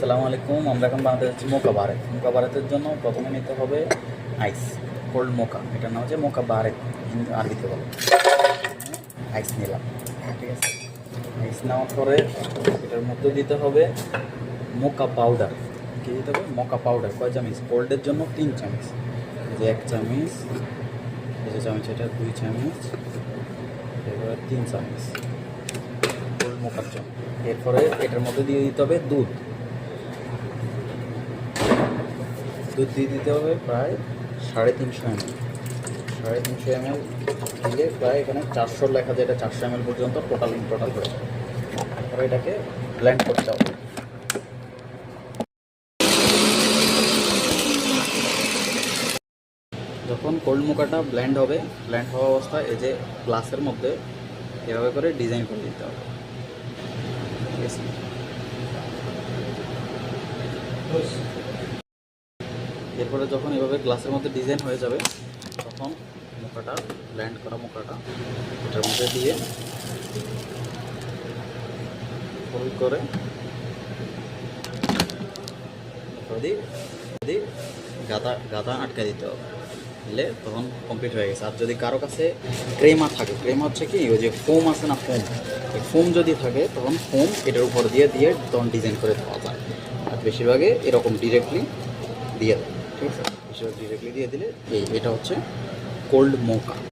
আসসালামু আলাইকুম। আমরা এখন বানাতে যাচ্ছি মোকা বারেক। মোকা বারেকের জন্য প্রথমে নিতে হবে আইস, কোল্ড মোকা। এটার নাম হচ্ছে মোকা বারেক, আরবিতে বলে। আইস নিলাম, ঠিক আছে। আইস নেওয়ার পরে এটার মধ্যে দিতে হবে মোকা পাউডার। কী দিতে হবে? মোকা পাউডার। কয় চামচ? কোল্ডের জন্য 3 চামচ। এই যে 1 চামচ, এই যে চামচ, এটা 2 চামচ, এরপরে 3 চামচ কোল্ড মোকার জন্য। এরপরে এটার মধ্যে দিয়ে দিতে হবে দুধ। দুধ দিয়ে দিতে হবে প্রায় 350 ml। 350 ml দিলে প্রায় এখানে 400 লেখা যায়, এটা 400 ml পর্যন্ত টোটাল হয়ে যাবে। তারপরে এটাকে ব্লেন্ড করতে হবে। যখন কোল্ড মোকাটা ব্লেন্ড হবে, ব্লেন্ড হওয়া অবস্থায় এই যে গ্লাসের মধ্যে এভাবে করে ডিজাইন করে দিতে হবে, ঠিক আছে। এরপরে যখন এভাবে গ্লাসের মধ্যে ডিজাইন হয়ে যাবে, তখন মোকাটা, ব্লেন্ড করা মোকাটা এটার মধ্যে দিয়ে হোল করে গাদা আটকে দিতে হবে, দিলে তখন কমপ্লিট হয়ে গেছে। আর যদি কারো কাছে ক্রেমা থাকে, ক্রেমা হচ্ছে কি ওই যে ফোম আছে না, ফোম যদি থাকে তখন ফোম এটার উপর দিয়ে তখন ডিজাইন করে দেওয়া যায়। আর বেশিরভাগে এরকম ডিরেক্টলি দিয়ে দেয়, ঠিক আছে। বেশিরভাগ ডিরেক্টলি দিয়ে দিলে এটা হচ্ছে কোল্ড মোকা।